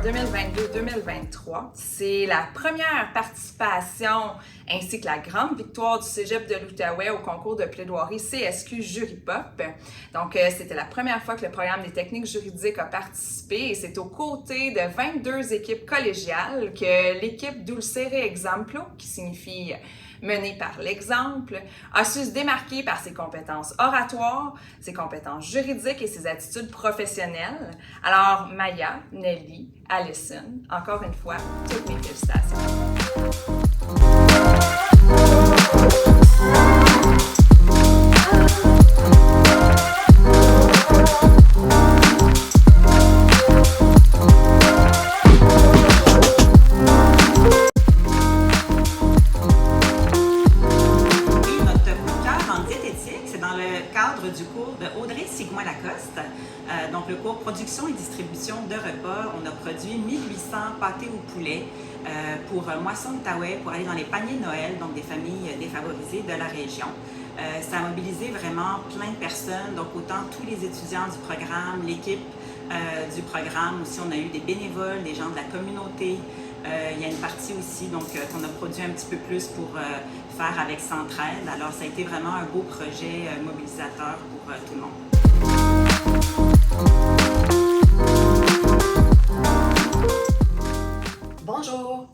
2022-2023. C'est la première participation ainsi que la grande victoire du Cégep de l'Outaouais au concours de plaidoirie CSQ Jury Pop. Donc, c'était la première fois que le programme des techniques juridiques a participé et c'est aux côtés de 22 équipes collégiales que l'équipe Dulcere Exemplo, qui signifie menée par l'exemple, a su se démarquer par ses compétences oratoires, ses compétences juridiques et ses attitudes professionnelles. Alors, Maya, Nelly, Allison, encore une fois, toutes mes félicitations. Du cours de Audrey Sigma-Lacoste, donc le cours production et distribution de repas. On a produit 1800 pâtés au poulet pour Moisson Outaouais pour aller dans les paniers de Noël, donc des familles défavorisées de la région. Ça a mobilisé vraiment plein de personnes, donc autant tous les étudiants du programme, l'équipe du programme, aussi on a eu des bénévoles, des gens de la communauté. Il y a une partie aussi donc qu'on a produit un petit peu plus pour faire avec Centraide. Alors ça a été vraiment un beau projet mobilisateur pour tout le monde. Bonjour!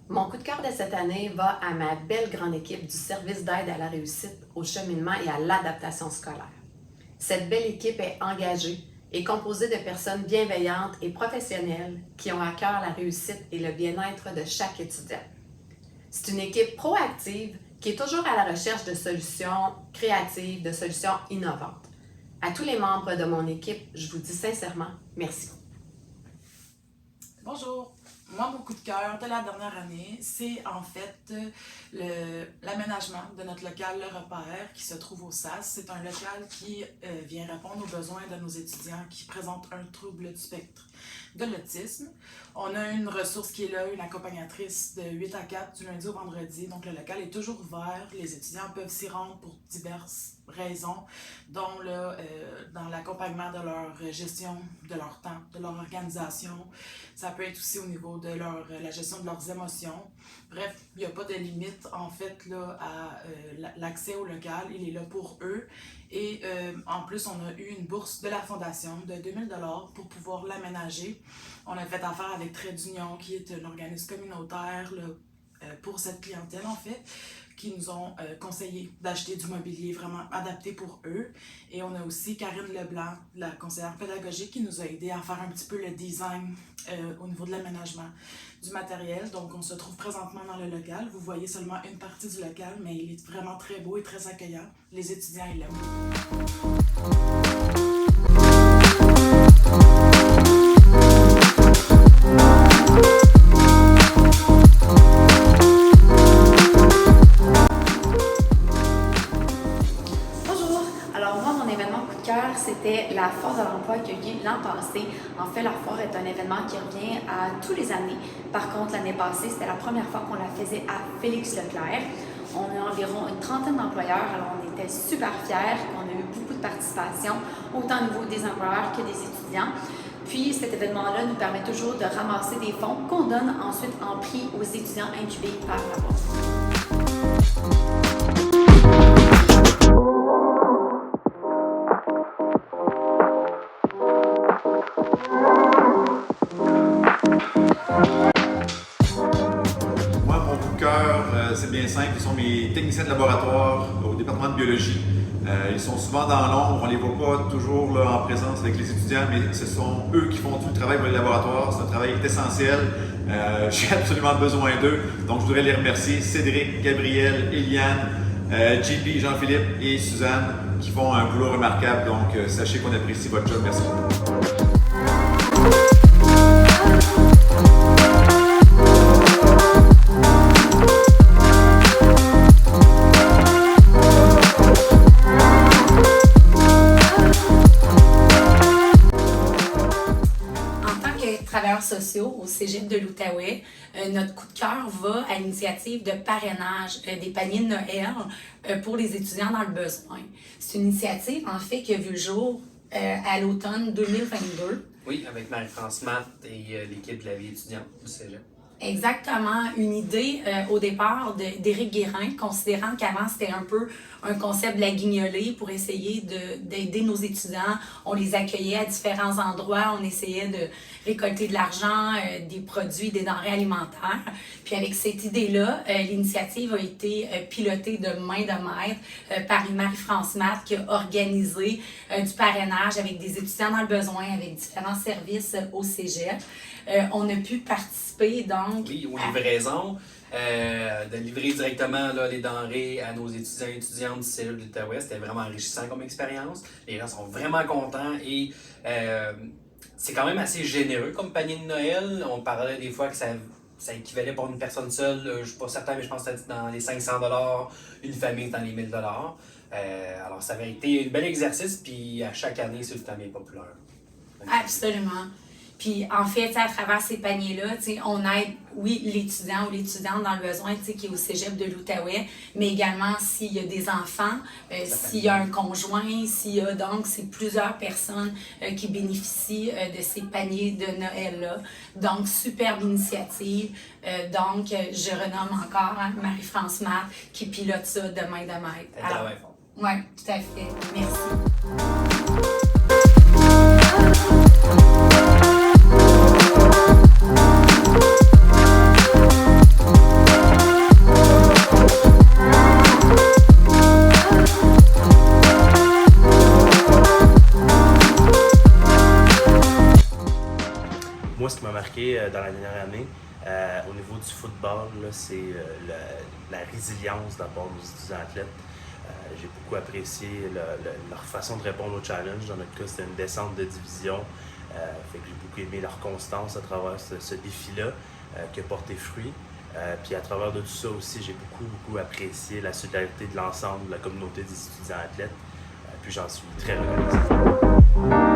Mon coup de cœur de cette année va à ma belle grande équipe du service d'aide à la réussite, au cheminement et à l'adaptation scolaire. Cette belle équipe est engagée et composée de personnes bienveillantes et professionnelles qui ont à cœur la réussite et le bien-être de chaque étudiant. C'est une équipe proactive qui est toujours à la recherche de solutions créatives, de solutions innovantes. À tous les membres de mon équipe, je vous dis sincèrement merci. Bonjour! Moi, mon coup de cœur de la dernière année, c'est en fait l'aménagement de notre local Le Repère qui se trouve au SAS. C'est un local qui vient répondre aux besoins de nos étudiants qui présentent un trouble du spectre de l'autisme. On a une ressource qui est là, une accompagnatrice de 8 à 4 du lundi au vendredi. Donc le local est toujours ouvert. Les étudiants peuvent s'y rendre pour diverses raisons, dont là, dans l'accompagnement de leur gestion de leur temps, de leur organisation. Ça peut être aussi au niveau de la gestion de leurs émotions. Bref, il n'y a pas de limite en fait là, à l'accès au local. Il est là pour eux. Et en plus, on a eu une bourse de la Fondation de 2000 $ pour pouvoir l'aménager. On a fait affaire avec Trait d'Union, qui est un organisme communautaire là, pour cette clientèle en fait, qui nous ont conseillé d'acheter du mobilier vraiment adapté pour eux. Et on a aussi Karine Leblanc, la conseillère pédagogique, qui nous a aidé à faire un petit peu le design au niveau de l'aménagement du matériel. Donc on se trouve présentement dans le local. Vous voyez seulement une partie du local, mais il est vraiment très beau et très accueillant. Les étudiants, ils l'aiment. C'était la Foire de l'emploi qui a eu lieu l'an passé. En fait, la foire est un événement qui revient à tous les années. Par contre, l'année passée, c'était la première fois qu'on la faisait à Félix Leclerc. On a environ une trentaine d'employeurs, alors on était super fiers, on a eu beaucoup de participation, autant au niveau des employeurs que des étudiants. Puis cet événement-là nous permet toujours de ramasser des fonds qu'on donne ensuite en prix aux étudiants intubés par la bourse. C'est bien simple, ils sont mes techniciens de laboratoire au département de biologie. Ils sont souvent dans l'ombre, on ne les voit pas toujours là, en présence avec les étudiants, mais ce sont eux qui font tout le travail pour les laboratoires. C'est un travail qui est essentiel. J'ai absolument besoin d'eux, donc je voudrais les remercier. Cédric, Gabriel, Eliane, JP, Jean-Philippe et Suzanne qui font un boulot remarquable. Donc sachez qu'on apprécie votre job. Merci beaucoup. Travailleurs sociaux au Cégep de l'Outaouais, notre coup de cœur va à l'initiative de parrainage des paniers de Noël pour les étudiants dans le besoin. C'est une initiative en fait qui a vu le jour à l'automne 2022. Oui, avec Marie-France Matt et l'équipe de la vie étudiante du Cégep. Exactement, une idée au départ d'Éric Guérin, considérant qu'avant c'était un peu un concept de la guignolée pour essayer d'aider nos étudiants. On les accueillait à différents endroits, on essayait de récolter de l'argent, des produits, des denrées alimentaires. Puis avec cette idée-là, l'initiative a été pilotée de main de maître par Marie-France Matt qui a organisé du parrainage avec des étudiants dans le besoin, avec différents services au Cégep. On a pu participer donc... Oui, aux livraisons, de livrer directement là, les denrées à nos étudiants et étudiantes du Cégep de l'Outaouais. C'était vraiment enrichissant comme expérience. Les gens sont vraiment contents et c'est quand même assez généreux comme panier de Noël. On parlait des fois que ça équivalait pour une personne seule, je ne suis pas certain, mais je pense que c'était dans les 500 $, une famille dans les 1000 $. Alors ça avait été un bel exercice, puis à chaque année, c'est tout à fait populaire. Absolument. Puis en fait, à travers ces paniers-là, on aide, oui, l'étudiant ou l'étudiante dans le besoin qui est au Cégep de l'Outaouais, mais également s'il y a des enfants, s'il y a un conjoint, s'il y a donc c'est plusieurs personnes qui bénéficient de ces paniers de Noël-là. Donc, superbe initiative. Donc, je renomme encore Marie-France Matt qui pilote ça de main de maître. Elle travaille fort. Oui, tout à fait. Merci. Moi, ce qui m'a marqué dans la dernière année, au niveau du football, c'est la résilience d'abord de nos étudiants athlètes. J'ai beaucoup apprécié leur façon de répondre au challenge. Dans notre cas, c'était une descente de division. Fait que j'ai beaucoup aimé leur constance à travers ce défi-là qui a porté fruit. Puis à travers de tout ça aussi, j'ai beaucoup apprécié la solidarité de l'ensemble de la communauté des étudiants athlètes. Puis j'en suis très reconnaissant.